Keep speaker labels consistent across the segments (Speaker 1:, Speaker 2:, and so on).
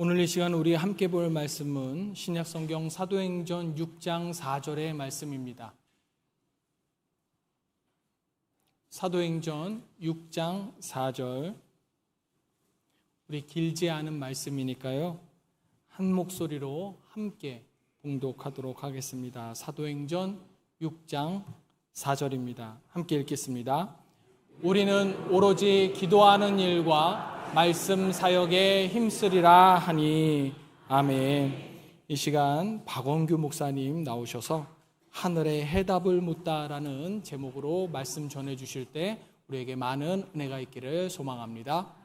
Speaker 1: 오늘 이 시간 우리 함께 볼 말씀은 신약성경 사도행전 6장 4절의 말씀입니다. 사도행전 6장 4절, 우리 길지 않은 말씀이니까요, 한 목소리로 함께 봉독하도록 하겠습니다. 사도행전 6장 4절입니다. 함께 읽겠습니다. 우리는 오로지 기도하는 일과 말씀 사역에 힘쓰리라 하니. 아멘. 이 시간 박원규 목사님 나오셔서 하늘의 해답을 묻다라는 제목으로 말씀 전해 주실 때 우리에게 많은 은혜가 있기를 소망합니다.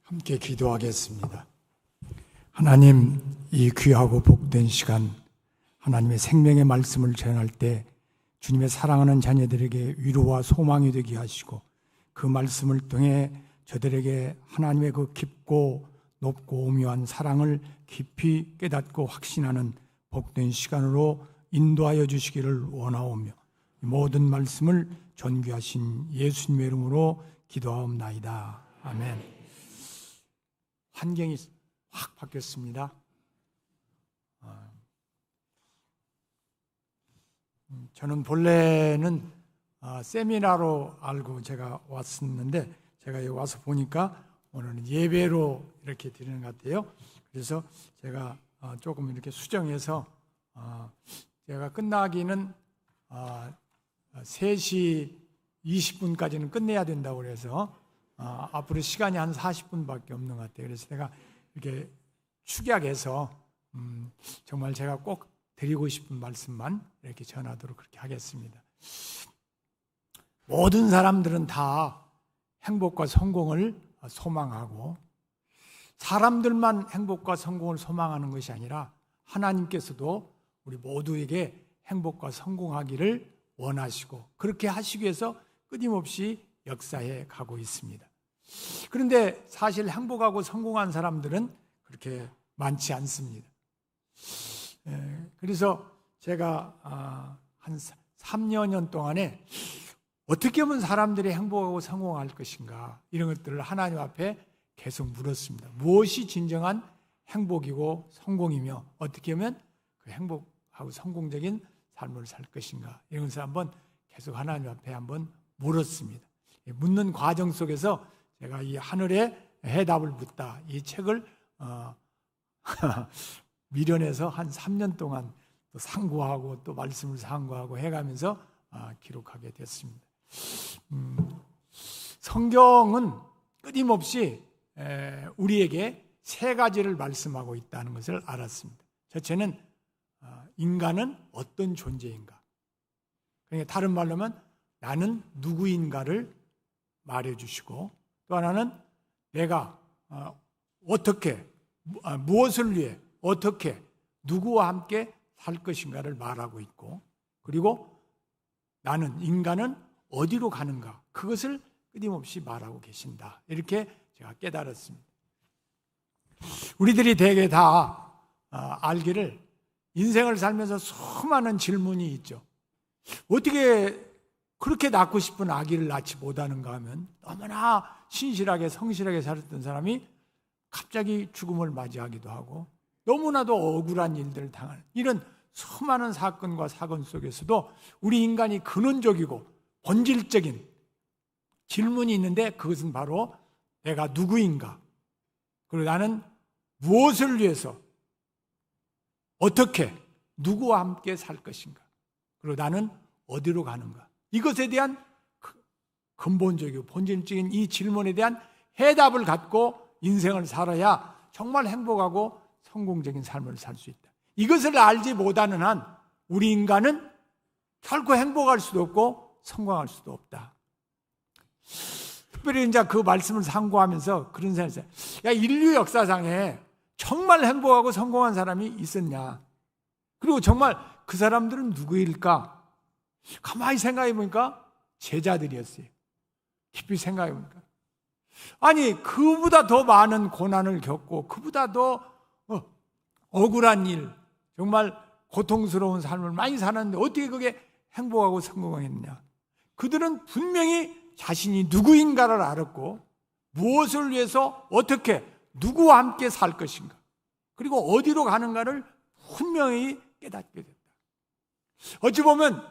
Speaker 2: 함께 기도하겠습니다. 하나님, 이 귀하고 복된 시간, 하나님의 생명의 말씀을 전할 때 주님의 사랑하는 자녀들에게 위로와 소망이 되게 하시고, 그 말씀을 통해 저들에게 하나님의 그 깊고 높고 오묘한 사랑을 깊이 깨닫고 확신하는 복된 시간으로 인도하여 주시기를 원하오며, 모든 말씀을 존귀하신 예수님의 이름으로 기도하옵나이다. 아멘. 환경이 확 바뀌었습니다. 저는 본래는 세미나로 알고 제가 왔었는데, 제가 여기 와서 보니까 오늘은 예배로 이렇게 드리는 것 같아요. 그래서 제가 조금 이렇게 수정해서 제가 끝나기는 3시 20분까지는 끝내야 된다고 그래서 앞으로 시간이 한 40분밖에 없는 것 같아요. 그래서 내가 이렇게 축약해서 정말 제가 꼭 드리고 싶은 말씀만 이렇게 전하도록 그렇게 하겠습니다. 모든 사람들은 다 행복과 성공을 소망하고, 사람들만 행복과 성공을 소망하는 것이 아니라 하나님께서도 우리 모두에게 행복과 성공하기를 원하시고, 그렇게 하시기 위해서 끊임없이 역사해 가고 있습니다. 그런데 사실 행복하고 성공한 사람들은 그렇게 많지 않습니다. 그래서 제가 한 3여 년 동안에 어떻게 하면 사람들이 행복하고 성공할 것인가, 이런 것들을 하나님 앞에 계속 물었습니다. 무엇이 진정한 행복이고 성공이며 어떻게 하면 그 행복하고 성공적인 삶을 살 것인가, 이런 것을 한번 계속 하나님 앞에 한번 물었습니다. 묻는 과정 속에서 제가 이 하늘의 해답을 묻다, 이 책을 미련해서 한 3년 동안 또 상고하고 또 말씀을 상고하고 해가면서 기록하게 됐습니다. 성경은 끊임없이 우리에게 세 가지를 말씀하고 있다는 것을 알았습니다. 첫째는 인간은 어떤 존재인가, 그러니까 다른 말로 하면 나는 누구인가를 말해주시고, 또 하나는 내가 어떻게, 무엇을 위해, 어떻게, 누구와 함께 살 것인가를 말하고 있고, 그리고 나는, 인간은 어디로 가는가, 그것을 끊임없이 말하고 계신다. 이렇게 제가 깨달았습니다. 우리들이 대개 다 알기를 인생을 살면서 수많은 질문이 있죠. 어떻게 그렇게 낳고 싶은 아기를 낳지 못하는가 하면, 너무나 신실하게 성실하게 살았던 사람이 갑자기 죽음을 맞이하기도 하고, 너무나도 억울한 일들을 당하는 이런 수많은 사건과 사건 속에서도 우리 인간이 근원적이고 본질적인 질문이 있는데, 그것은 바로 내가 누구인가, 그리고 나는 무엇을 위해서, 어떻게, 누구와 함께 살 것인가, 그리고 나는 어디로 가는가, 이것에 대한 근본적이고 본질적인 이 질문에 대한 해답을 갖고 인생을 살아야 정말 행복하고 성공적인 삶을 살 수 있다. 이것을 알지 못하는 한 우리 인간은 결코 행복할 수도 없고 성공할 수도 없다. 특별히 이제 그 말씀을 상고하면서 그런 생각이 있어요. 야, 인류 역사상에 정말 행복하고 성공한 사람이 있었냐? 그리고 정말 그 사람들은 누구일까? 가만히 생각해 보니까 제자들이었어요. 깊이 생각해 보니까. 아니, 그보다 더 많은 고난을 겪고 그보다 더 억울한 일, 정말 고통스러운 삶을 많이 살았는데 어떻게 그게 행복하고 성공했느냐? 그들은 분명히 자신이 누구인가를 알았고 무엇을 위해서 어떻게 누구와 함께 살 것인가, 그리고 어디로 가는가를 분명히 깨닫게 됐다. 어찌 보면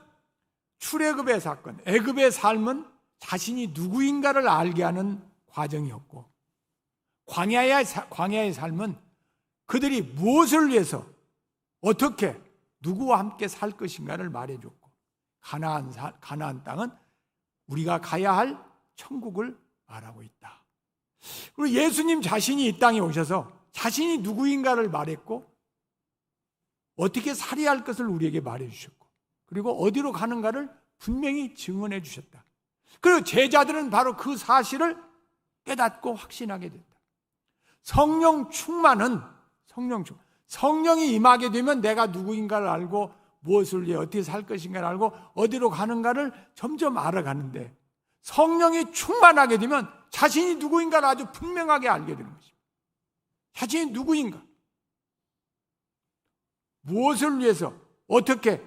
Speaker 2: 출애굽의 사건, 애굽의 삶은 자신이 누구인가를 알게 하는 과정이었고, 광야의 삶은 그들이 무엇을 위해서 어떻게 누구와 함께 살 것인가를 말해줬고, 가나안 땅은 우리가 가야 할 천국을 말하고 있다. 그리고 예수님 자신이 이 땅에 오셔서 자신이 누구인가를 말했고 어떻게 살아야 할 것을 우리에게 말해주셨고, 그리고 어디로 가는가를 분명히 증언해 주셨다. 그리고 제자들은 바로 그 사실을 깨닫고 확신하게 됐다. 성령이 임하게 되면 내가 누구인가를 알고 무엇을 위해 어떻게 살 것인가를 알고 어디로 가는가를 점점 알아가는데, 성령이 충만하게 되면 자신이 누구인가를 아주 분명하게 알게 되는 것입니다. 자신이 누구인가, 무엇을 위해서 어떻게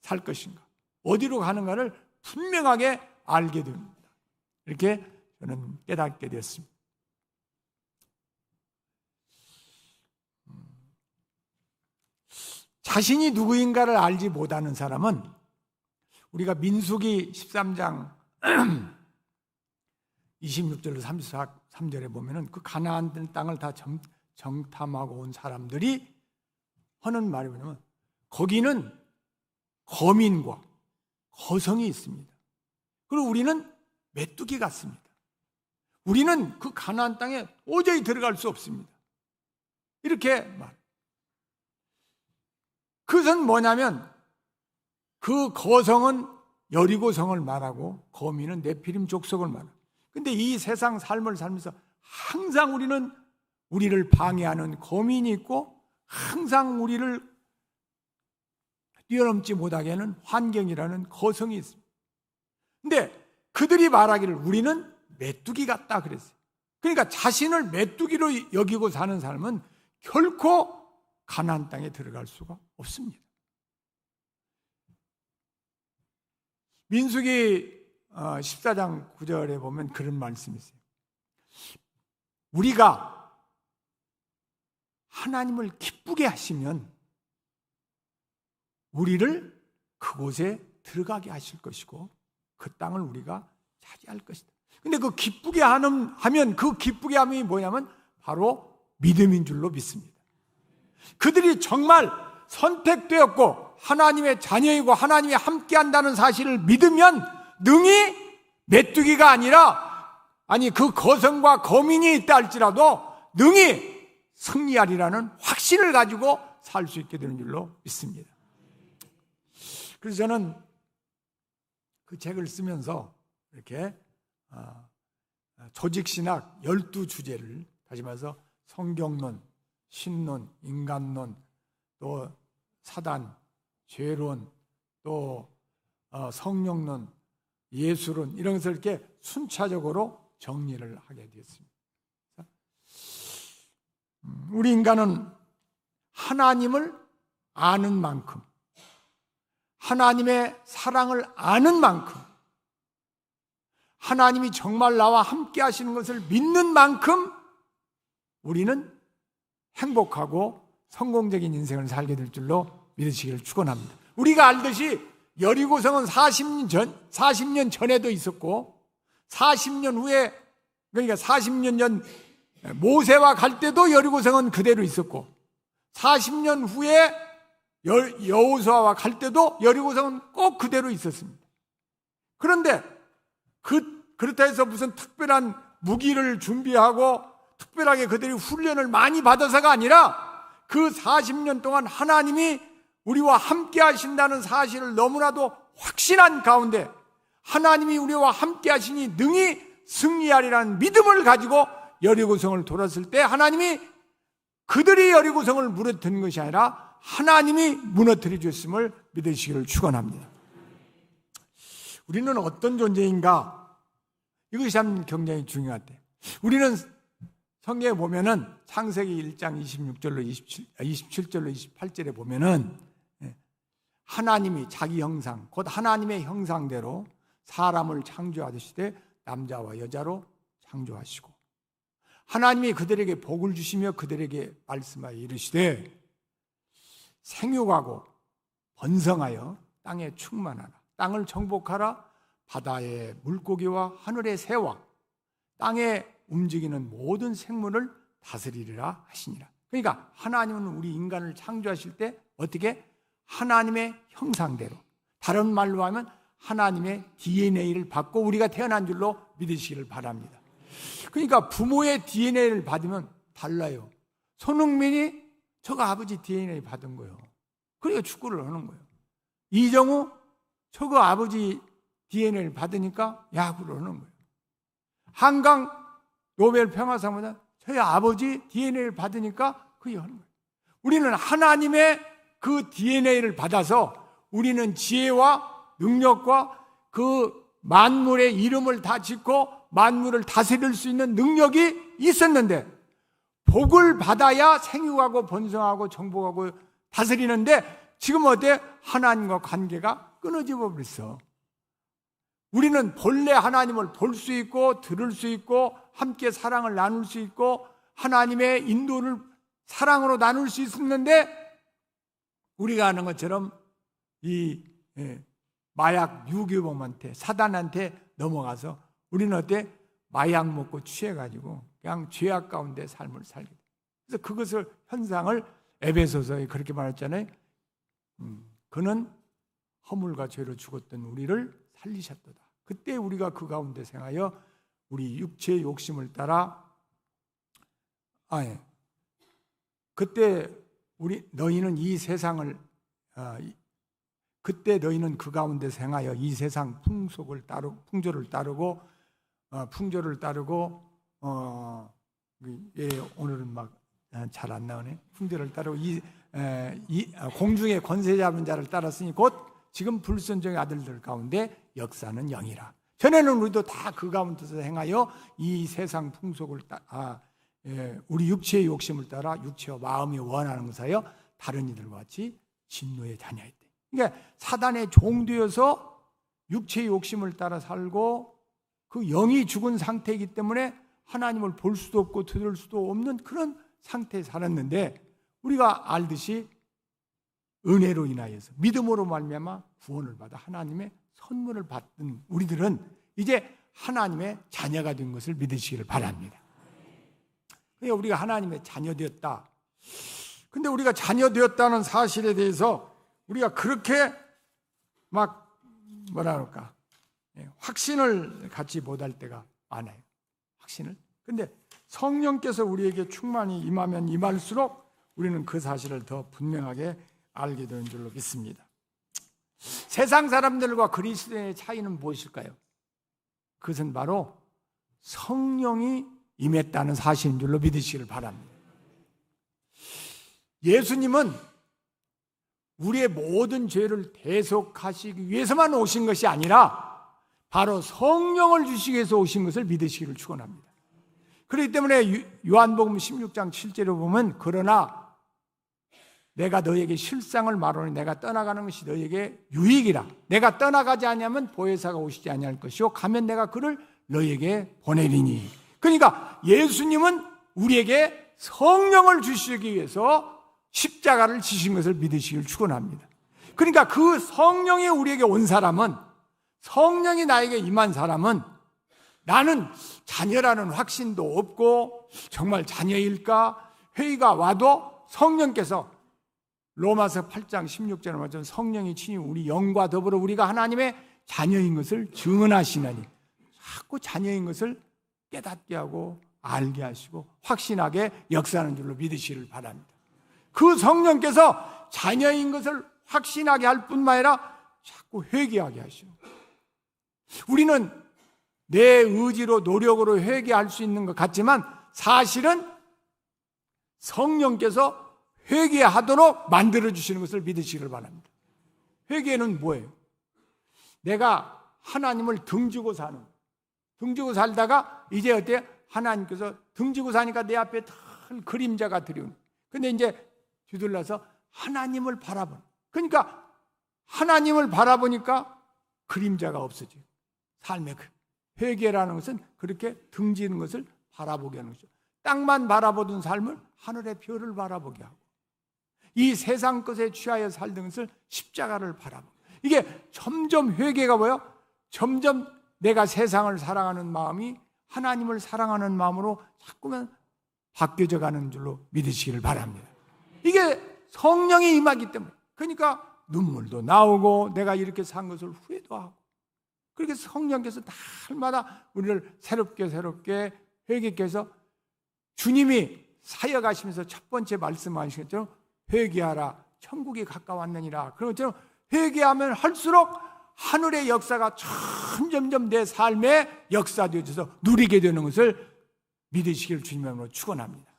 Speaker 2: 살 것인가, 어디로 가는가를 분명하게 알게 됩니다. 이렇게 저는 깨닫게 됐습니다. 자신이 누구인가를 알지 못하는 사람은, 우리가 민수기 13장 26절로 33절에 보면은 그 가나안 땅을 다 정탐하고 온 사람들이 하는 말이 뭐냐면, 거기는 거민과 거성이 있습니다. 그리고 우리는 메뚜기 같습니다. 우리는 그 가나안 땅에 도저히 들어갈 수 없습니다. 이렇게 말. 그것은 뭐냐면, 그 거성은 여리고성을 말하고 거민은 네피림 족속을 말하고, 근데 이 세상 삶을 살면서 항상 우리를 방해하는 거민이 있고, 항상 우리를 뛰어넘지 못하게 하는 환경이라는 거성이 있습니다. 근데 그들이 말하기를 우리는 메뚜기 같다 그랬어요. 그러니까 자신을 메뚜기로 여기고 사는 사람은 결코 가나안 땅에 들어갈 수가 없습니다. 민수기 14장 9절에 보면 그런 말씀이 있어요. 우리가 하나님을 기쁘게 하시면 우리를 그곳에 들어가게 하실 것이고 그 땅을 우리가 차지할 것이다. 근데 그 기쁘게 하면 그 기쁘게 함이 뭐냐면 바로 믿음인 줄로 믿습니다. 그들이 정말 선택되었고 하나님의 자녀이고 하나님이 함께 한다는 사실을 믿으면 능히 메뚜기가 아니라, 그 거성과 거민이 있다 할지라도 능히 승리하리라는 확신을 가지고 살 수 있게 되는 줄로 믿습니다. 그래서 저는 그 책을 쓰면서 이렇게 조직신학 12주제를, 다시 말해서 성경론, 신론, 인간론, 또 사단, 죄론, 또 성령론, 예수론, 이런 것을 이렇게 순차적으로 정리를 하게 되었습니다. 우리 인간은 하나님을 아는 만큼, 하나님의 사랑을 아는 만큼, 하나님이 정말 나와 함께 하시는 것을 믿는 만큼 우리는 행복하고 성공적인 인생을 살게 될 줄로 믿으시기를 축원합니다. 우리가 알듯이 여리고성은 40년 전에도 있었고 40년 후에, 그러니까 40년 전 모세와 갈 때도 여리고성은 그대로 있었고 40년 후에 여호수아와 갈 때도 여리고성은 꼭 그대로 있었습니다. 그런데 그렇다 해서 무슨 특별한 무기를 준비하고 특별하게 그들이 훈련을 많이 받아서가 아니라 그 40년 동안 하나님이 우리와 함께 하신다는 사실을 너무나도 확신한 가운데 하나님이 우리와 함께 하시니 능히 승리하리라는 믿음을 가지고 여리고성을 돌았을 때 하나님이 그들이 여리고성을 무너뜨린 것이 아니라 하나님이 무너뜨려 주셨음을 믿으시기를 축원합니다. 우리는 어떤 존재인가? 이것이 참 굉장히 중요하대요. 우리는 성경에 보면은 창세기 1장 26절로 27절로 28절에 보면은 하나님이 자기 형상, 곧 하나님의 형상대로 사람을 창조하시되 남자와 여자로 창조하시고 하나님이 그들에게 복을 주시며 그들에게 말씀하여 이르시되 생육하고 번성하여 땅에 충만하라. 땅을 정복하라. 바다의 물고기와 하늘의 새와 땅에 움직이는 모든 생물을 다스리리라 하시니라. 그러니까 하나님은 우리 인간을 창조하실 때 어떻게? 하나님의 형상대로, 다른 말로 하면 하나님의 DNA를 받고 우리가 태어난 줄로 믿으시기를 바랍니다. 그러니까 부모의 DNA를 받으면 달라요. 손흥민이 저가 아버지 DNA 받은 거예요. 그러니까 축구를 하는 거예요. 이정우 저거 아버지 DNA를 받으니까 야구를 하는 거예요. 한강 노벨 평화상보다 저희 아버지 DNA를 받으니까 그게 하는 거예요. 우리는 하나님의 그 DNA를 받아서 우리는 지혜와 능력과 그 만물의 이름을 다 짓고 만물을 다스릴 수 있는 능력이 있었는데 복을 받아야 생육하고 번성하고 정복하고 다스리는데 지금 어때? 하나님과 관계가 끊어져 버렸어. 우리는 본래 하나님을 볼 수 있고 들을 수 있고 함께 사랑을 나눌 수 있고 하나님의 인도를 사랑으로 나눌 수 있었는데 우리가 하는 것처럼 이 마약 유교범한테 사단한테 넘어가서 우리는 어때? 마약 먹고 취해가지고 그냥 죄악 가운데 삶을 살게 돼. 그래서 그것을 현상을 에베소서에 그렇게 말했잖아요. 그는 허물과 죄로 죽었던 우리를 살리셨도다. 그때 우리가 그 가운데 생하여 우리 육체의 욕심을 따라 그때 너희는 이 세상을 그때 너희는 그 가운데 생하여 이 세상 풍조를 따르고 오늘은 막 잘 안 나오네. 풍조를 따르고 공중의 권세 잡은 자를 따랐으니 곧 지금 불순종의 아들들 가운데 역사는 영이라. 전에는 우리도 다 그 가운데서 행하여 이 세상 풍속을 우리 육체의 욕심을 따라 육체와 마음이 원하는 것하여 다른 이들과 같이 진노의 자녀였대. 그러니까 사단의 종되어서 육체의 욕심을 따라 살고 그 영이 죽은 상태이기 때문에 하나님을 볼 수도 없고 들을 수도 없는 그런 상태에 살았는데 우리가 알듯이 은혜로 인하여서 믿음으로 말미암아 구원을 받아 하나님의 선물을 받은 우리들은 이제 하나님의 자녀가 된 것을 믿으시기를 바랍니다. 그러니까 우리가 하나님의 자녀되었다. 근데 우리가 자녀되었다는 사실에 대해서 우리가 그렇게 막 확신을 갖지 못할 때가 많아요. 확신을. 근데 성령께서 우리에게 충만히 임하면 임할수록 우리는 그 사실을 더 분명하게 알게 되는 줄로 믿습니다. 세상 사람들과 그리스도의 차이는 무엇일까요? 그것은 바로 성령이 임했다는 사실인 줄로 믿으시기를 바랍니다. 예수님은 우리의 모든 죄를 대속하시기 위해서만 오신 것이 아니라 바로 성령을 주시기 위해서 오신 것을 믿으시기를 축원합니다. 그렇기 때문에 요한복음 16장 7절에 보면 그러나 내가 너에게 실상을 말하노니 내가 떠나가는 것이 너에게 유익이라. 내가 떠나가지 아니하면 보혜사가 오시지 아니할 것이요 가면 내가 그를 너에게 보내리니. 그러니까 예수님은 우리에게 성령을 주시기 위해서 십자가를 지신 것을 믿으시길 축원합니다. 그러니까 그 성령이 우리에게 온 사람은, 성령이 나에게 임한 사람은 나는 자녀라는 확신도 없고 정말 자녀일까 회의가 와도 성령께서 로마서 8장 16절에 말하면 성령이 친히 우리 영과 더불어 우리가 하나님의 자녀인 것을 증언하시나니 자꾸 자녀인 것을 깨닫게 하고 알게 하시고 확신하게 역사하는 줄로 믿으시기를 바랍니다. 그 성령께서 자녀인 것을 확신하게 할 뿐만 아니라 자꾸 회개하게 하시고, 우리는 내 의지로 노력으로 회개할 수 있는 것 같지만 사실은 성령께서 회개하도록 만들어주시는 것을 믿으시기를 바랍니다. 회개는 뭐예요? 내가 하나님을 등지고 사는, 등지고 살다가 이제 어때? 하나님께서 등지고 사니까 내 앞에 늘 그림자가 드리운. 근데 이제 뒤돌아서 하나님을 바라본. 그러니까 하나님을 바라보니까 그림자가 없어져요. 삶의 회개라는 것은 그렇게 등지는 것을 바라보게 하는 것이죠. 땅만 바라보던 삶을 하늘의 별을 바라보게 하고, 이 세상 것에 취하여 살던 것을 십자가를 바라보고, 이게 점점 회개가 뭐예요? 점점 내가 세상을 사랑하는 마음이 하나님을 사랑하는 마음으로 자꾸만 바뀌어져 가는 줄로 믿으시기를 바랍니다. 이게 성령이 임하기 때문에. 그러니까 눈물도 나오고 내가 이렇게 산 것을 후회도 하고, 그렇게 성령께서 날마다 우리를 새롭게 회개케 해서 주님이 사역하시면서 첫 번째 말씀하신 것처럼 회개하라 천국이 가까웠느니라. 그런 것처럼 회개하면 할수록 하늘의 역사가 점점 내 삶에 역사되어져서 누리게 되는 것을 믿으시기를 주님으로 축원합니다.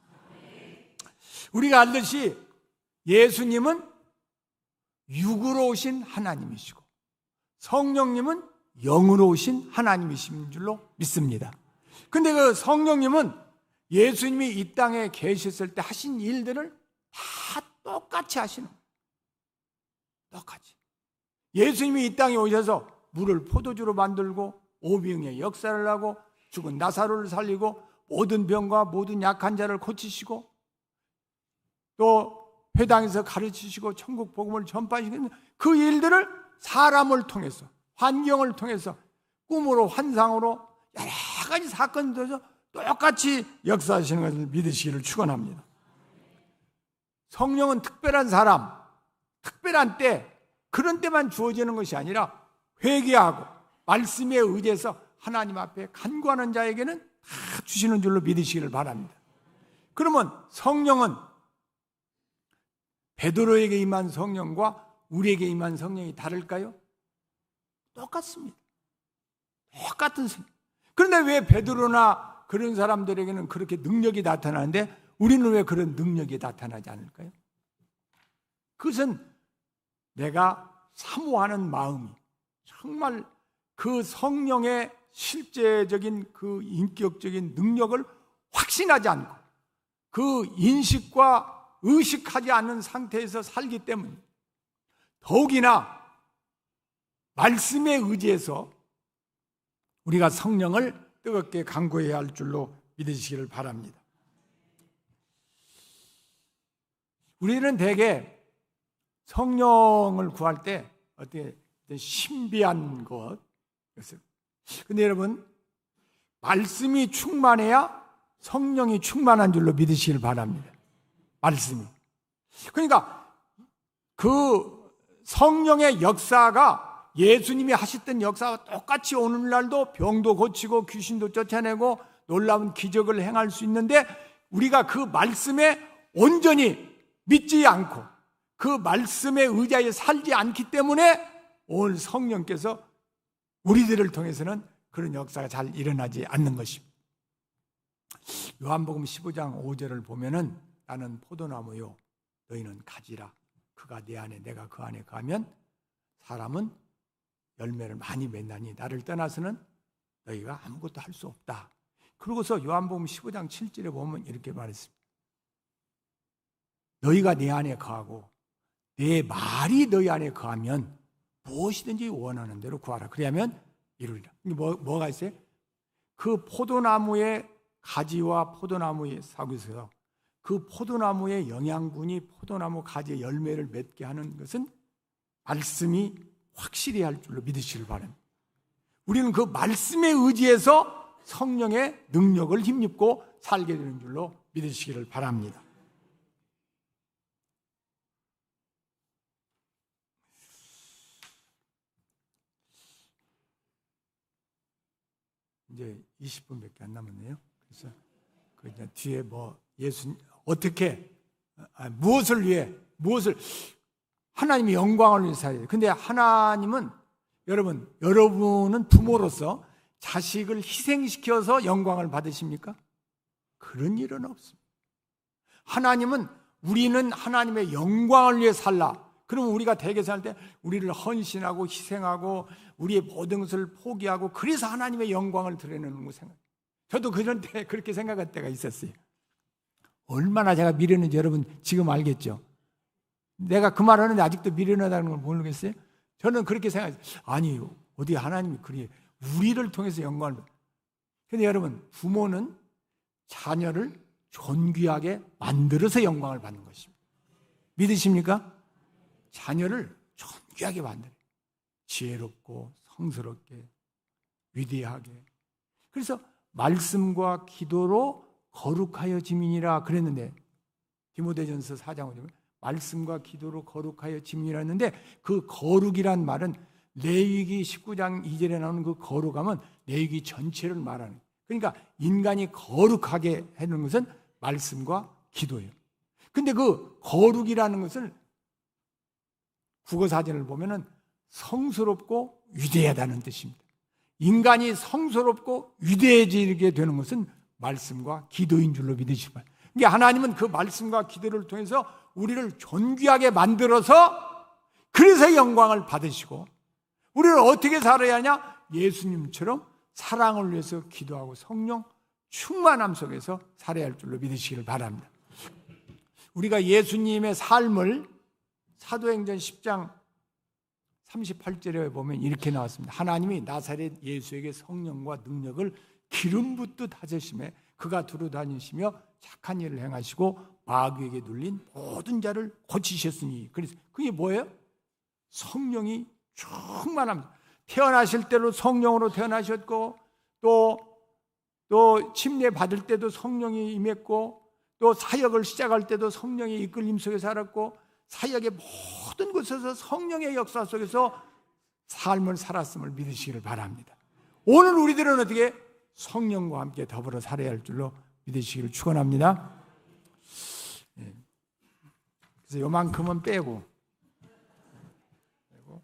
Speaker 2: 우리가 알듯이 예수님은 육으로 오신 하나님이시고 성령님은 영으로 오신 하나님이신 줄로 믿습니다. 근데 그 성령님은 예수님이 이 땅에 계셨을 때 하신 일들을 다 똑같이 하시는 거예요. 똑같이. 예수님이 이 땅에 오셔서 물을 포도주로 만들고 오병의 역사를 하고 죽은 나사로를 살리고 모든 병과 모든 약한 자를 고치시고 또 회당에서 가르치시고 천국 복음을 전파하시는 그 일들을 사람을 통해서, 환경을 통해서, 꿈으로 환상으로 여러 가지 사건을 통해서 똑같이 역사하시는 것을 믿으시기를 축원합니다. 성령은 특별한 사람, 특별한 때, 그런 때만 주어지는 것이 아니라 회개하고 말씀에 의지해서 하나님 앞에 간구하는 자에게는 다 주시는 줄로 믿으시기를 바랍니다. 그러면 성령은 베드로에게 임한 성령과 우리에게 임한 성령이 다를까요? 똑같습니다. 똑같은 성령. 그런데 왜 베드로나 그런 사람들에게는 그렇게 능력이 나타나는데 우리는 왜 그런 능력이 나타나지 않을까요? 그것은 내가 사모하는 마음이 정말 그 성령의 실제적인 그 인격적인 능력을 확신하지 않고 그 인식과 의식하지 않는 상태에서 살기 때문에, 더욱이나 말씀에 의지해서 우리가 성령을 뜨겁게 간구해야 할 줄로 믿으시기를 바랍니다. 우리는 대개 성령을 구할 때 어떻게 신비한 것. 근데 여러분, 말씀이 충만해야 성령이 충만한 줄로 믿으시길 바랍니다. 말씀이. 그러니까 그 성령의 역사가 예수님이 하셨던 역사와 똑같이 오늘날도 병도 고치고 귀신도 쫓아내고 놀라운 기적을 행할 수 있는데, 우리가 그 말씀에 온전히 믿지 않고 그 말씀에 의지하여 살지 않기 때문에 오늘 성령께서 우리들을 통해서는 그런 역사가 잘 일어나지 않는 것입니다. 요한복음 15장 5절을 보면은 나는 포도나무요 너희는 가지라. 그가 내 안에 내가 그 안에 가면 사람은 열매를 많이 맺나니 나를 떠나서는 너희가 아무것도 할 수 없다. 그러고서 요한복음 15장 7절에 보면 이렇게 말했습니다. 너희가 내 안에 거하고 내 말이 너희 안에 거하면 무엇이든지 원하는 대로 구하라. 그래야면 이루리라. 뭐가 있어요? 그 포도나무의 가지와 포도나무의 사구에서 그 포도나무의 영양분이 포도나무 가지의 열매를 맺게 하는 것은 말씀이 확실히 할 줄로 믿으시길 바랍니다. 우리는 그 말씀에 의지해서 성령의 능력을 힘입고 살게 되는 줄로 믿으시기를 바랍니다. 이제 20분밖에 안 남았네요. 그래서 그 이제 뒤에 뭐 예수 어떻게 무엇을 위해 무엇을 하나님의 영광을 위해 살아야 돼요. 근데 하나님은 여러분은 부모로서 자식을 희생시켜서 영광을 받으십니까? 그런 일은 없습니다. 하나님은 우리는 하나님의 영광을 위해 살라. 그러면 우리가 대개 살 때 우리를 헌신하고 희생하고 우리의 모든 것을 포기하고 그래서 하나님의 영광을 드러내는 거 생각해요. 저도 그런 때 그렇게 생각할 때가 있었어요. 얼마나 제가 미련한지 여러분 지금 알겠죠? 내가 그 말 하는데 아직도 미련하다는 걸 모르겠어요? 저는 그렇게 생각했어요. 아니, 어디 하나님이 그리 우리를 통해서 영광을. 근데 여러분, 부모는 자녀를 존귀하게 만들어서 영광을 받는 것입니다. 믿으십니까? 자녀를 존귀하게 만들어요. 지혜롭고 성스럽게 위대하게. 그래서 말씀과 기도로 거룩하여 지민이라 그랬는데, 디모데전서 4장 5절에 말씀과 기도로 거룩하여 지민이라 했는데, 그 거룩이란 말은 레위기 19장 2절에 나오는 그 거룩함은 레위기 전체를 말하는 거예요. 그러니까 인간이 거룩하게 하는 것은 말씀과 기도예요. 근데 그 거룩이라는 것을 국어사전을 보면은 성스럽고 위대하다는 뜻입니다. 인간이 성스럽고 위대해지게 되는 것은 말씀과 기도인 줄로 믿으시기 바랍니다. 그러니까 하나님은 그 말씀과 기도를 통해서 우리를 존귀하게 만들어서 그래서 영광을 받으시고, 우리를 어떻게 살아야 하냐? 예수님처럼 사랑을 위해서 기도하고 성령 충만함 속에서 살아야 할 줄로 믿으시기를 바랍니다. 우리가 예수님의 삶을 사도행전 10장 38절에 보면 이렇게 나왔습니다. 하나님이 나사렛 예수에게 성령과 능력을 기름 붓듯 하셨으며 그가 두루 다니시며 착한 일을 행하시고 마귀에게 눌린 모든 자를 고치셨으니. 그래서 그게 뭐예요? 성령이 충만합니다. 태어나실 때로 성령으로 태어나셨고, 또 침례 받을 때도 성령이 임했고, 또 사역을 시작할 때도 성령의 이끌림 속에 살았고, 사역의 모든 곳에서 성령의 역사 속에서 삶을 살았음을 믿으시기를 바랍니다. 오늘 우리들은 어떻게 성령과 함께 더불어 살아야 할 줄로 믿으시기를 축원합니다. 그래서 요만큼은 빼고 그리고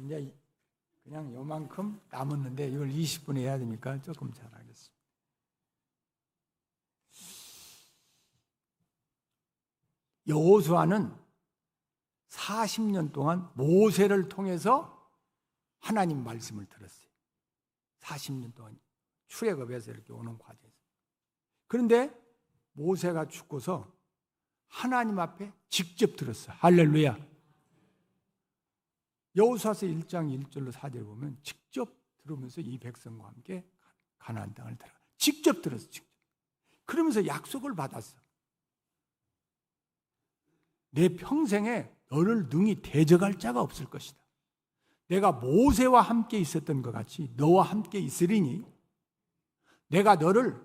Speaker 2: 이제 그냥 요만큼 남았는데 이걸 20분에 해야 되니까 조금 잘하겠습니다. 여호수아는 40년 동안 모세를 통해서 하나님 말씀을 들었어요. 40년 동안 출애굽에서 이렇게 오는 과정에서. 그런데 모세가 죽고서 하나님 앞에 직접 들었어요. 할렐루야. 여호수아서 1장 1절로 4절 보면 직접 들으면서 이 백성과 함께 가나안 땅을 들어가. 직접 들었어. 직접. 그러면서 약속을 받았어. 내 평생에 너를 능히 대적할 자가 없을 것이다. 내가 모세와 함께 있었던 것 같이 너와 함께 있으리니 내가 너를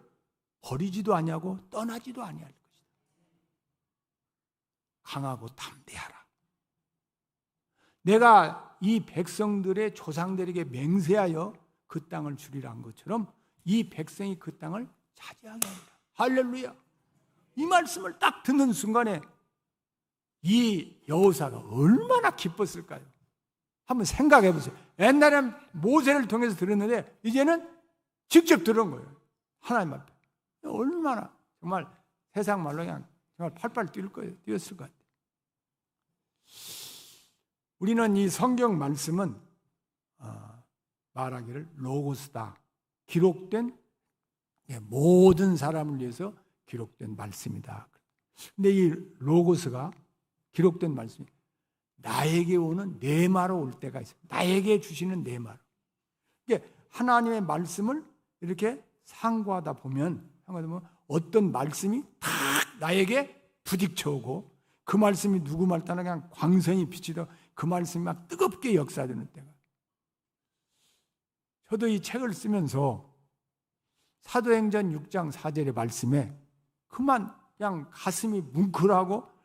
Speaker 2: 버리지도 아니하고 떠나지도 아니할 것이다. 강하고 담대하라. 내가 이 백성들의 조상들에게 맹세하여 그 땅을 주리라 한 것처럼 이 백성이 그 땅을 차지하게 하리라. 할렐루야. 이 말씀을 딱 듣는 순간에 이 여호사가 얼마나 기뻤을까요? 한번 생각해 보세요. 옛날엔 모세를 통해서 들었는데 이제는 직접 들은 거예요. 하나님 앞에. 얼마나 정말 세상 말로 그냥 정말 팔팔 뛸 거예요. 뛰었을 것 같아요. 우리는 이 성경 말씀은 말하기를 로고스다. 기록된 모든 사람을 위해서 기록된 말씀이다. 근데 이 로고스가 기록된 말씀이 나에게 오는 네마로 올 때가 있어요. 나에게 주시는 네마로. 이게 하나님의 말씀을 이렇게 상고하다 보면 어떤 말씀이 탁 나에게 부딪혀오고 그 말씀이 누구 말 따나 그냥 광선이 비치듯 그 말씀이 막 뜨겁게 역사되는 때가. 저도 이 책을 쓰면서 사도행전 6장 4절의 말씀에 그만 그냥 가슴이 뭉클하고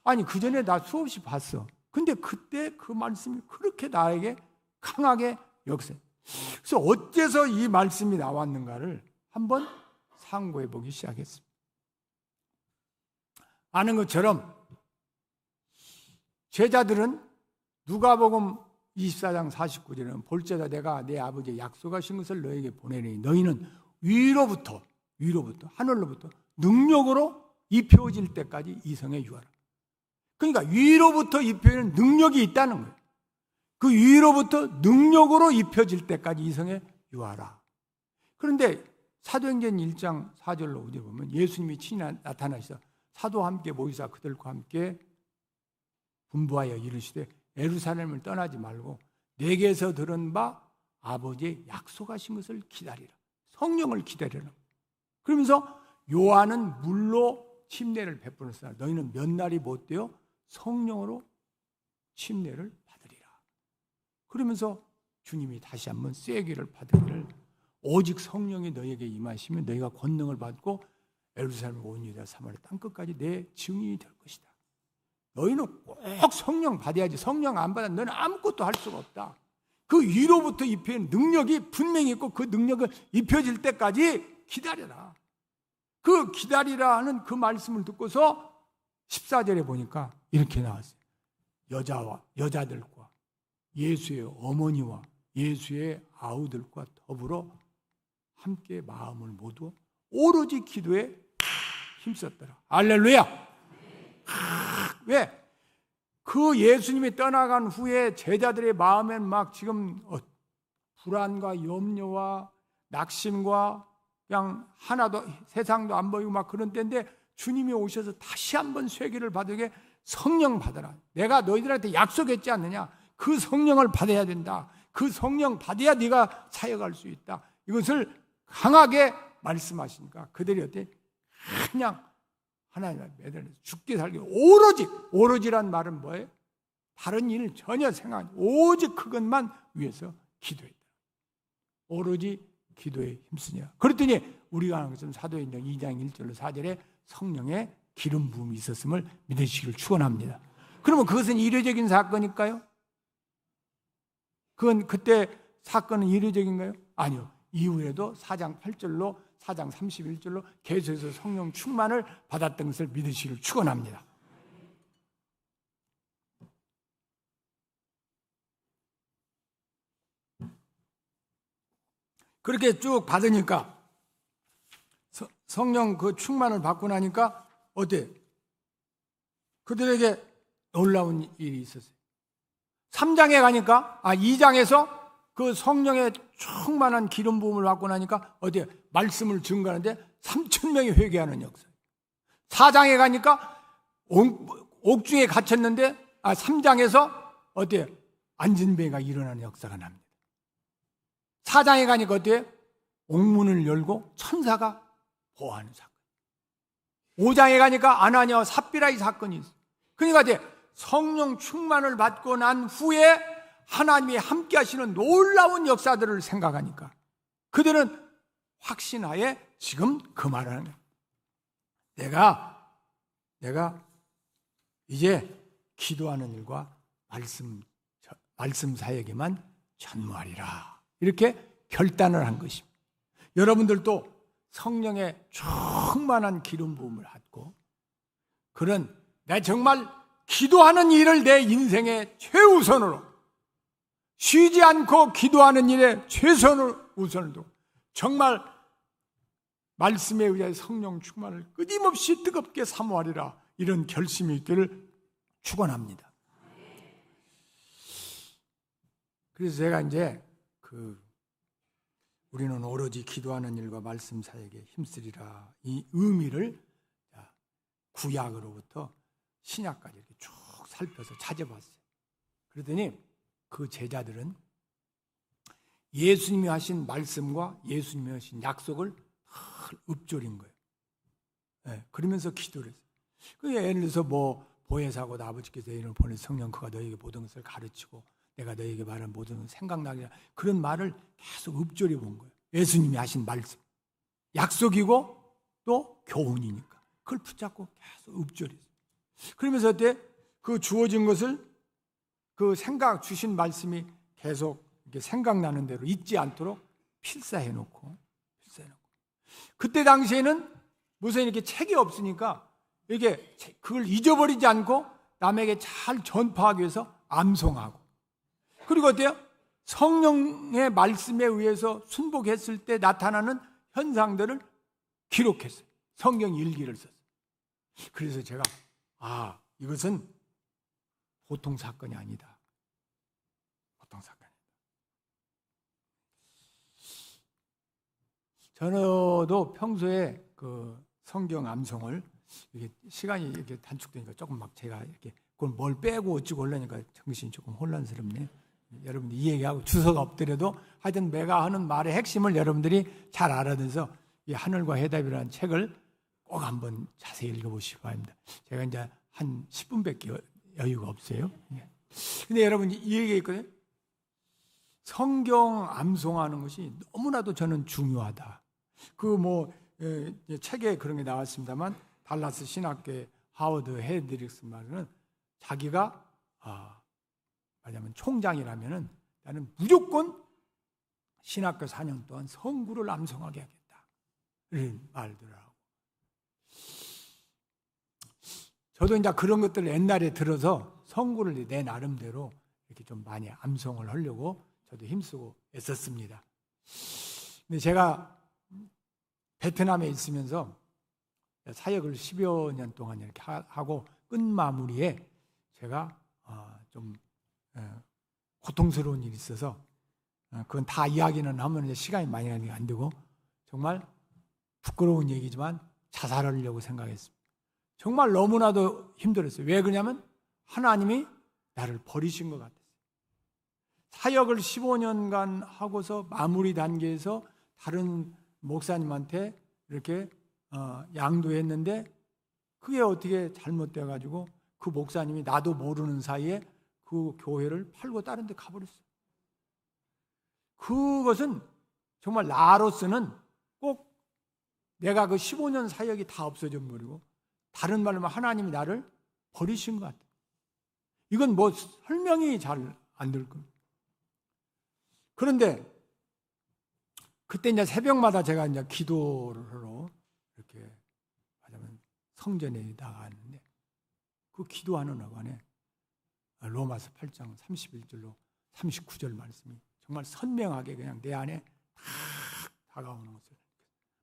Speaker 2: 아니 그 전에 나 수없이 봤어. 근데 그때 그 말씀이 그렇게 나에게 강하게 역사해. 그래서 어째서 이 말씀이 나왔는가를 한번 상고해 보기 시작했습니다. 아는 것처럼 제자들은 누가복음 24장 49절에는 볼지어다 내가 내 아버지의 약속하신 것을 너에게 보내리니 너희는 위로부터 하늘로부터 능력으로 입혀질 때까지 이 성에 유하라. 그러니까 위로부터 입혀지는 능력이 있다는 거예요. 그 위로부터 능력으로 입혀질 때까지 이성에 유하라. 그런데 사도행전 1장 4절로 어디 보면 예수님이 친히 나타나셔서 사도와 함께 모이사 그들과 함께 분부하여 이르시되 예루살렘을 떠나지 말고 내게서 들은 바 아버지의 약속하신 것을 기다리라. 성령을 기다리라. 그러면서 요한은 물로 침례를 베풀었으나 너희는 몇 날이 못 되어 성령으로 침례를 받으리라. 그러면서 주님이 다시 한번 쐐기를 받으기를 오직 성령이 너희에게 임하시면 너희가 권능을 받고 예루살렘 온 유다 사마리아 땅끝까지 내 증인이 될 것이다. 너희는 꼭 성령 받아야지. 성령 안 받아 너는 아무것도 할 수가 없다. 그 위로부터 입힌 능력이 분명히 있고 그 능력을 입혀질 때까지 기다려라. 그 기다리라는 그 말씀을 듣고서 14절에 보니까 이렇게 나왔어요. 여자들과 예수의 어머니와 예수의 아우들과 더불어 함께 마음을 모두 오로지 기도에 힘썼더라. 할렐루야. 왜? 그 예수님이 떠나간 후에 제자들의 마음엔 막 지금 불안과 염려와 낙심과 그냥 하나도 세상도 안 보이고 막 그런 때인데 주님이 오셔서 다시 한번 쇠기를 받으게 성령 받아라. 내가 너희들한테 약속했지 않느냐. 그 성령을 받아야 된다. 그 성령 받아야 네가 사역할 수 있다. 이것을 강하게 말씀하시니까 그들이 어때? 그냥 하나님을 매달려서 죽게 살게 오로지란 말은 뭐예요? 다른 일 전혀 생각 오직 그것만 위해서 기도했다. 오로지 기도에 힘쓰냐. 그랬더니 우리가 하는 것은 사도행전 2장 1절로 4절에 성령의 기름 부음이 있었음을 믿으시기를 축원합니다. 그러면 그것은 이례적인 사건일까요? 그건 그때 사건은 이례적인가요? 아니요. 이후에도 4장 8절로 4장 31절로 계속해서 성령 충만을 받았던 것을 믿으시기를 축원합니다. 그렇게 쭉 받으니까 성령 그 충만을 받고 나니까 어때? 그들에게 놀라운 일이 있었어요. 3장에 가니까 2장에서 그 성령의 충만한 기름 부음을 받고 나니까 어디에 말씀을 증거하는데 3,000명이 회개하는 역사. 4장에 가니까 옥중에 갇혔는데 3장에서 어디에 안진뱅이가 일어나는 역사가 납니다. 4장에 가니까 어디에 옥문을 열고 천사가 보호하는 사건. 5장에 가니까 아나니아와 삽비라의 사건이 있어요. 그러니까 어디에 성령 충만을 받고 난 후에 하나님이 함께 하시는 놀라운 역사들을 생각하니까 그들은 확신하에 지금 그 말하는 거예요. 내가 이제 기도하는 일과 말씀 사역에만 전무하리라. 이렇게 결단을 한 것입니다. 여러분들도 성령의 충만한 기름 부음을 받고 그런 내 정말 기도하는 일을 내 인생의 최우선으로 쉬지 않고 기도하는 일에 우선을 두고 정말 말씀에 의해 성령 충만을 끊임없이 뜨겁게 사모하리라 이런 결심이 있기를 축원합니다. 그래서 제가 이제 우리는 오로지 기도하는 일과 말씀 사역에 힘쓰리라 이 의미를 구약으로부터 신약까지 이렇게 쭉 살펴서 찾아봤어요. 그러더니 그 제자들은 예수님이 하신 말씀과 예수님이 하신 약속을 읊조린 거예요. 네, 그러면서 기도를 했어요. 예를 들어서 보혜사고 아버지께서 너희를 보내 성령 그가 너희에게 모든 것을 가르치고 내가 너희에게 말한 모든 것을 생각나게 그런 말을 계속 읊조려 본 거예요. 예수님이 하신 말씀 약속이고 또 교훈이니까 그걸 붙잡고 계속 읊조렸어요. 그러면서 어때? 그 주어진 것을 그 주신 말씀이 계속 이렇게 생각나는 대로 잊지 않도록 필사해놓고 그때 당시에는 무슨 이렇게 책이 없으니까 이게 그걸 잊어버리지 않고 남에게 잘 전파하기 위해서 암송하고 그리고 어때요? 성령의 말씀에 의해서 순복했을 때 나타나는 현상들을 기록했어요. 성경 일기를 썼어요. 그래서 제가 이것은 보통 사건이 아니다. 저도 평소에 그 성경 암송을 이게 시간이 이렇게 단축되니까 조금 막 제가 이렇게 그걸 뭘 빼고 어찌고 하려니까 정신이 조금 혼란스럽네요. 여러분들 이 얘기하고 주소가 없더라도 하여튼 내가 하는 말의 핵심을 여러분들이 잘 알아들어서 이 하늘과 해답이라는 책을 꼭 한번 자세히 읽어보시기 바랍니다. 제가 이제 한 10분밖에 여유가 없어요. 근데 여러분 이 얘기가 있거든요. 성경 암송하는 것이 너무나도 저는 중요하다. 책에 그런 게 나왔습니다만 달라스 신학교의 하워드 헤드릭스 말은 자기가 말하자면 총장이라면은 나는 무조건 신학교 4년 동안 성구를 암송하게 하겠다. 이런 말들하고. 저도 이제 그런 것들을 옛날에 들어서 성구를 내 나름대로 이렇게 좀 많이 암송을 하려고 저도 힘쓰고 애썼습니다. 근데 제가 베트남에 있으면서 사역을 10여 년 동안 이렇게 하고 끝마무리에 제가 좀 고통스러운 일이 있어서 그건 다 이야기는 하면 이제 시간이 많이 안 되고 정말 부끄러운 얘기지만 자살하려고 생각했습니다. 정말 너무나도 힘들었어요. 왜 그러냐면 하나님이 나를 버리신 것 같았어요. 사역을 15년간 하고서 마무리 단계에서 다른 목사님한테 이렇게 양도했는데 그게 어떻게 잘못돼가지고 그 목사님이 나도 모르는 사이에 그 교회를 팔고 다른 데 가버렸어요. 그것은 정말 나로서는 꼭 내가 그 15년 사역이 다 없어져 버리고 다른 말로 하면 하나님이 나를 버리신 것 같아요. 이건 뭐 설명이 잘 안 될 겁니다. 그런데 그때 이제 새벽마다 제가 이제 기도를 하러 이렇게 하자면 성전에 나가는데 그 기도하는 동안에 로마서 8장 31절로 39절 말씀이 정말 선명하게 그냥 내 안에 탁 다가오는 것을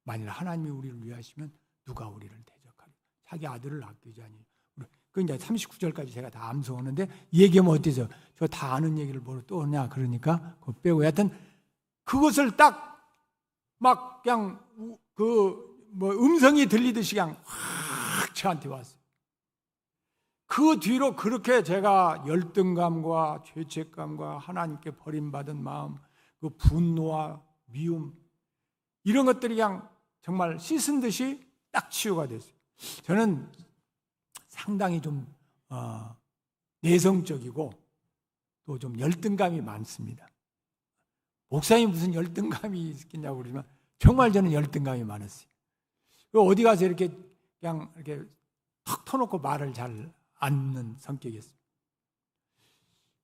Speaker 2: 만일 하나님이 우리를 위하시면 누가 우리를 대적하리 자기 아들을 아끼지 아니 그 이제 39절까지 제가 다 암송하는데 얘기하면 어때서 저 다 아는 얘기를 뭘 또 하냐 그러니까 그거 빼고 하여튼 그것을 딱 막 그냥 음성이 들리듯이 그냥 확 저한테 왔어요. 그 뒤로 그렇게 제가 열등감과 죄책감과 하나님께 버림받은 마음, 그 분노와 미움 이런 것들이 그냥 정말 씻은 듯이 딱 치유가 됐어요. 저는 상당히 좀 내성적이고 또 좀 열등감이 많습니다. 목사님이 무슨 열등감이 있겠냐고 그러지만 정말 저는 열등감이 많았어요. 어디 가서 이렇게 그냥 이렇게 턱 터놓고 말을 잘 않는 성격이었어요.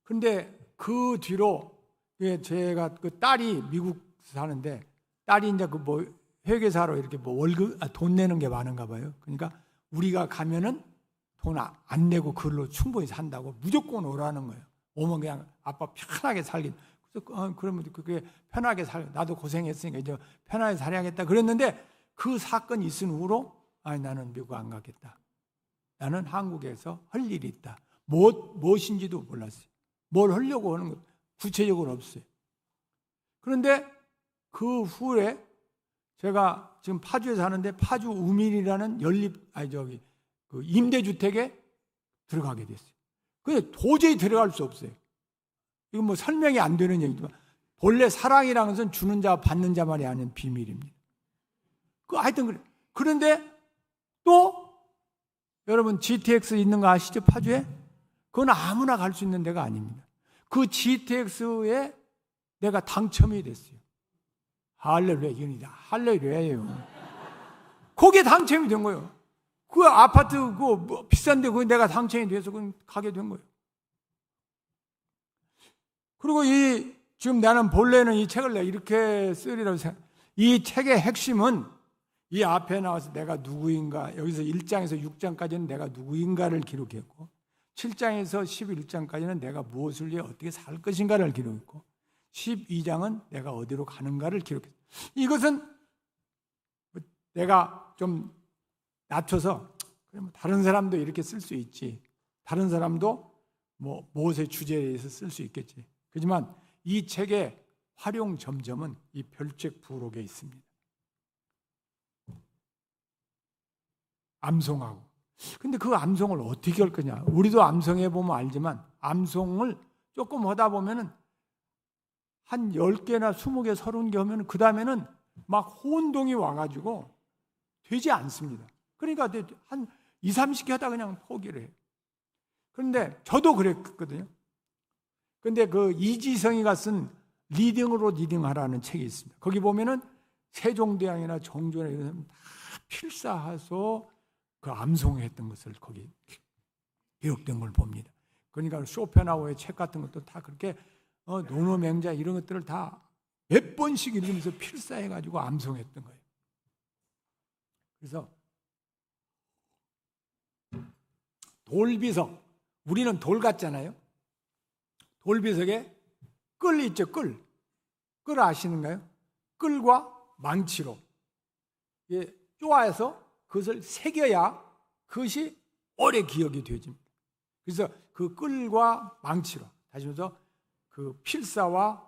Speaker 2: 그런데 그 뒤로 제가 그 딸이 미국 사는데 딸이 이제 회계사로 이렇게 돈 내는 게 많은가 봐요. 그러니까 우리가 가면은 돈 안 내고 그걸로 충분히 산다고 무조건 오라는 거예요. 오면 그냥 아빠 편하게 살긴. 그래서 그러면 그게 편하게 나도 고생했으니까 이제 편하게 살아야겠다 그랬는데 그 사건이 있은 후로 나는 미국 안 가겠다. 나는 한국에서 할 일이 있다. 무엇인지도 몰랐어요. 뭘 하려고 하는 것 구체적으로 없어요. 그런데 그 후에 제가 지금 파주에 사는데 파주 우민이라는 그 임대주택에 들어가게 됐어요. 근데 도저히 들어갈 수 없어요. 이건 뭐 설명이 안 되는 얘기지만 본래 사랑이라는 것은 주는 자 받는 자만이 아닌 비밀입니다. 하여튼 그래. 그런데 또 여러분 GTX 있는 거 아시죠? 파주에? 그건 아무나 갈 수 있는 데가 아닙니다. 그 GTX에 내가 당첨이 됐어요. 할렐루야, 이건이다. 할렐루야예요. 거기에 당첨이 된 거예요. 그 아파트 비싼데 그거 내가 당첨이 돼서 그건 가게 된 거예요. 그리고 지금 나는 본래는 이 책을 내가 이렇게 쓰리라고 생각. 이 책의 핵심은 이 앞에 나와서 내가 누구인가, 여기서 1장에서 6장까지는 내가 누구인가를 기록했고 7장에서 11장까지는 내가 무엇을 위해 어떻게 살 것인가를 기록했고 12장은 내가 어디로 가는가를 기록했어요. 이것은 내가 좀 낮춰서 다른 사람도 이렇게 쓸 수 있지. 다른 사람도 무엇의 주제에 대해서 쓸 수 있겠지. 하지만 이 책의 활용 점점은 이 별책 부록에 있습니다. 암송하고. 근데 그 암송을 어떻게 할 거냐? 우리도 암송해 보면 알지만 암송을 조금 하다 보면은 한 10개나 20개, 30개 하면 그 다음에는 막 혼동이 와가지고 되지 않습니다. 그러니까 한 2, 30개 하다 그냥 포기를 해요. 그런데 저도 그랬거든요. 근데 그 이지성이가 쓴 리딩으로 리딩하라는 책이 있습니다. 거기 보면은 세종대왕이나 정조나 이런 사람 다 필사해서 그 암송했던 것을 거기 기록된 걸 봅니다. 그러니까 쇼펜하우어의 책 같은 것도 다 그렇게 논어맹자 이런 것들을 다 몇 번씩 읽으면서 필사해가지고 암송했던 거예요. 그래서 돌비석, 우리는 돌 같잖아요. 돌비석에 끌 있죠, 끌. 끌 아시는가요? 끌과 망치로 쪼아서 그것을 새겨야 그것이 오래 기억이 되집니다. 그래서 그 끌과 망치로, 다시 말해서 그 필사와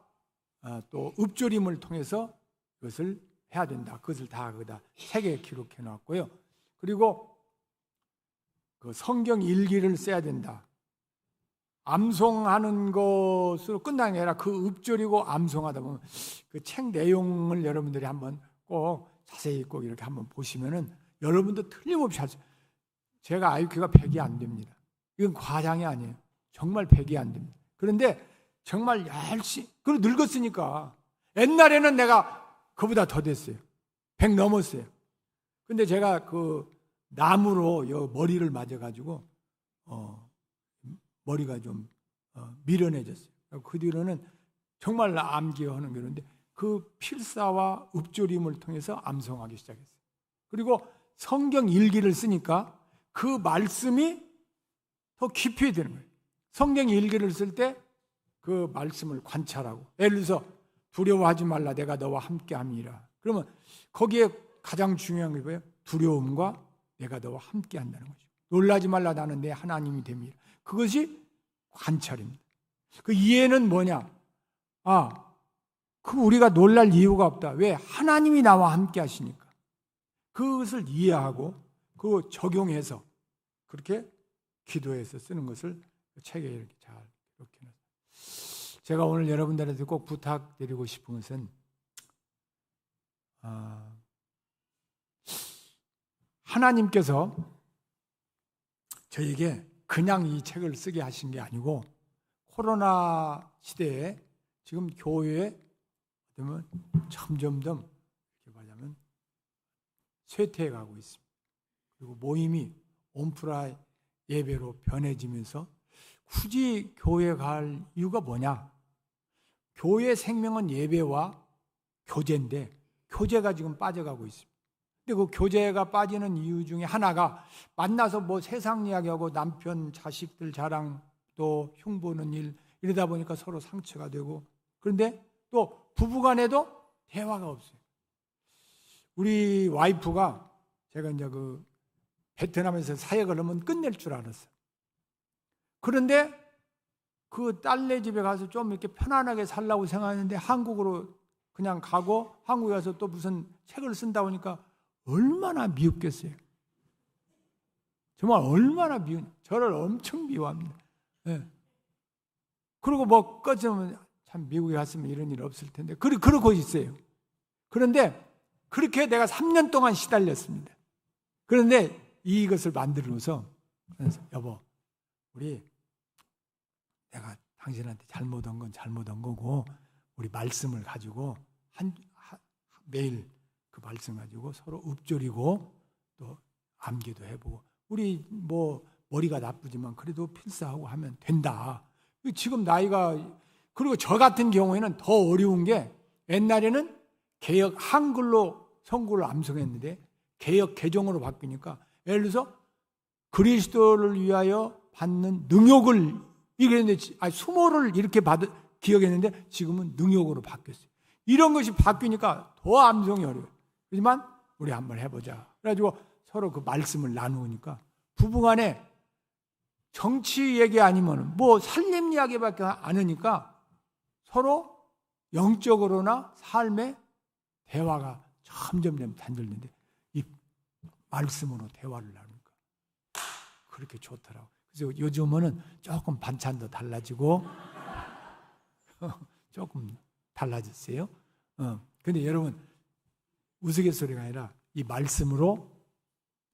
Speaker 2: 또 읍조림을 통해서 그것을 해야 된다. 그것을 다 거기다 책에 기록해 놨고요. 그리고 그 성경 일기를 써야 된다. 암송하는 것으로 끝나는 게 아니라 그 읍조리고 암송하다 보면 그 책 내용을 여러분들이 한번 꼭 자세히 꼭 이렇게 한번 보시면은 여러분도 틀림없이 할 수. 제가 IQ가 100이 안 됩니다. 이건 과장이 아니에요. 정말 100이 안 됩니다. 그런데 정말 열심히, 그리고 늙었으니까. 옛날에는 내가 그보다 더 됐어요. 100 넘었어요. 근데 제가 그 나무로 머리를 맞아가지고 머리가 좀 미련해졌어요. 그 뒤로는 정말 암기하는 거였는데 그 필사와 읍조림을 통해서 암송하기 시작했어요. 그리고 성경 일기를 쓰니까 그 말씀이 더 깊이 되는 거예요. 성경 일기를 쓸 때 그 말씀을 관찰하고, 예를 들어서 두려워하지 말라 내가 너와 함께 함이라. 그러면 거기에 가장 중요한 게 뭐예요? 두려움과 내가 너와 함께 한다는 거죠. 놀라지 말라 나는 내 하나님이 됨이라. 그것이 관찰입니다. 그 이해는 뭐냐? 그 우리가 놀랄 이유가 없다. 왜? 하나님이 나와 함께 하시니까. 그것을 이해하고 그 적용해서 그렇게 기도해서 쓰는 것을 책에 이렇게 잘 이렇게 놨어요. 제가 오늘 여러분들한테 꼭 부탁드리고 싶은 것은 하나님께서 저에게 그냥 이 책을 쓰게 하신 게 아니고 코로나 시대에 지금 교회에 점점점 이렇게 말하자면 쇠퇴해 가고 있습니다. 그리고 모임이 온프라 예배로 변해지면서 굳이 교회 갈 이유가 뭐냐? 교회 생명은 예배와 교제인데 교제가 지금 빠져가고 있습니다. 근데 그 교제가 빠지는 이유 중에 하나가 만나서 뭐 세상 이야기하고 남편, 자식들 자랑 또 흉보는 일 이러다 보니까 서로 상처가 되고, 그런데 또 부부간에도 대화가 없어요. 우리 와이프가 제가 이제 그 베트남에서 사역을 하면 끝낼 줄 알았어요. 그런데 그 딸네 집에 가서 좀 이렇게 편안하게 살라고 생각했는데 한국으로 그냥 가고 한국에 가서 또 무슨 책을 쓴다 보니까 얼마나 미웠겠어요. 정말 얼마나 저를 엄청 미워합니다. 네. 그리고 뭐 꺼지면 참 미국에 갔으면 이런 일 없을 텐데 그러고 있어요. 그런데 그렇게 내가 3년 동안 시달렸습니다. 그런데 이것을 만들어서 여보, 우리 내가 당신한테 잘못한 건 잘못한 거고 우리 말씀을 가지고 매일 그 말씀 가지고 서로 읊조리고 또 암기도 해보고 우리 뭐 머리가 나쁘지만 그래도 필사하고 하면 된다. 지금 나이가, 그리고 저 같은 경우에는 더 어려운 게 옛날에는 개역 한글로 성구를 암송했는데 개역 개정으로 바뀌니까 예를 들어서 그리스도를 위하여 받는 능욕을 이랬는데 수모를 이렇게 기억했는데 지금은 능욕으로 바뀌었어요. 이런 것이 바뀌니까 더 암송이 어려워요. 하지만 우리 한번 해보자. 그래가지고 서로 그 말씀을 나누니까 부부간에 정치 얘기 아니면 뭐 살림 이야기밖에 안 하니까 서로 영적으로나 삶의 대화가 점점 단절되는데 이 말씀으로 대화를 나누는 그렇게 좋더라고. 그래서 요즘은 조금 반찬도 달라지고 조금 달라졌어요. 근데 여러분, 우스갯소리가 아니라 이 말씀으로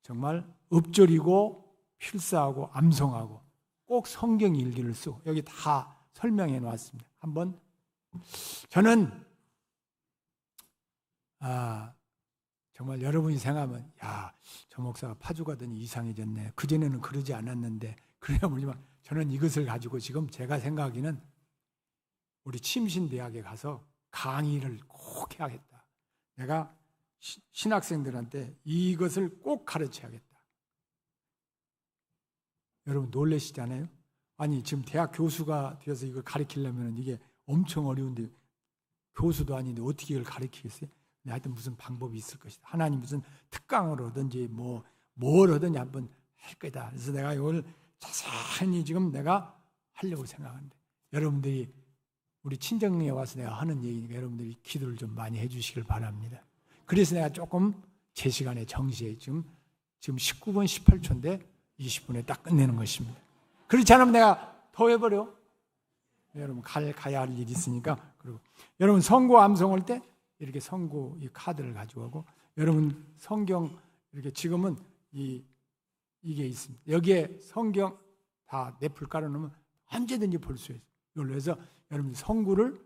Speaker 2: 정말 읊조리고 필사하고 암송하고 꼭 성경 일기를 쓰고 여기 다 설명해 놓았습니다. 한번 저는 정말 여러분이 생각하면 저 목사가 파주가더니 이상해졌네. 그전에는 그러지 않았는데 그래야 모르지만 저는 이것을 가지고 지금 제가 생각하기는 우리 침신대학에 가서 강의를 꼭 해야겠다. 내가 신학생들한테 이것을 꼭 가르쳐야겠다. 여러분 놀라시잖아요? 아니 지금 대학 교수가 되어서 이걸 가르치려면 이게 엄청 어려운데 교수도 아닌데 어떻게 이걸 가르치겠어요? 하여튼 무슨 방법이 있을 것이다. 하나님 무슨 특강을 하든지 뭘 하든지 한번 할 거다. 그래서 내가 이걸 자세히 지금 내가 하려고 생각하는데 여러분들이 우리 친정에 와서 내가 하는 얘기니까 여러분들이 기도를 좀 많이 해주시길 바랍니다. 그래서 내가 조금 제 시간에 정시에 지금 19분 18초인데 20분에 딱 끝내는 것입니다. 그렇지 않으면 내가 더 해버려. 여러분 가야 할 일이 있으니까. 그리고 여러분 선고 암송할 때 이렇게 선고 이 카드를 가지고 가고 여러분 성경 이렇게 지금은 이게 있습니다. 여기에 성경 다 넷플 깔아놓으면 언제든지 볼 수 있어요. 이걸로 해서 여러분 선고를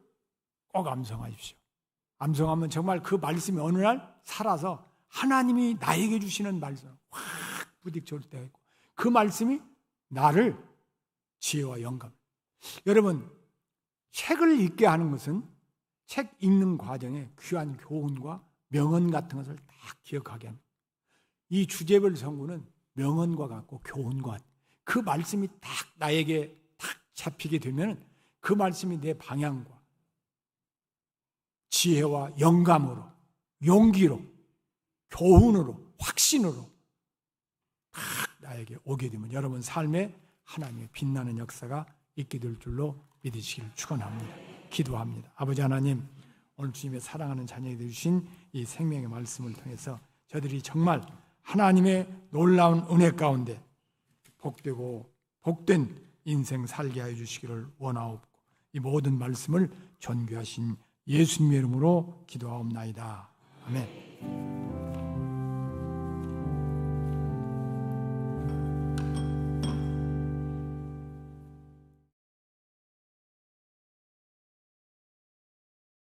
Speaker 2: 꼭 암송하십시오. 암송하면 정말 그 말씀이 어느 날 살아서 하나님이 나에게 주시는 말씀 확 부딪힐 때가 있고 그 말씀이 나를 지혜와 영감. 여러분 책을 읽게 하는 것은 책 읽는 과정에 귀한 교훈과 명언 같은 것을 다 기억하게 합니다. 이 주제별 선고는 명언과 같고 교훈과 같고 그 말씀이 딱 나에게 딱 잡히게 되면 그 말씀이 내 방향과 지혜와 영감으로 용기로 교훈으로 확신으로 딱 나에게 오게 되면 여러분 삶에 하나님의 빛나는 역사가 있게 될 줄로 믿으시기를 축원합니다. 기도합니다. 아버지 하나님, 오늘 주님의 사랑하는 자녀들이 주신 이 생명의 말씀을 통해서 저들이 정말 하나님의 놀라운 은혜 가운데 복되고 복된 인생 살게 하여 주시기를 원하옵고 이 모든 말씀을 존귀하신 예수님의 이름으로 기도하옵나이다. 아멘.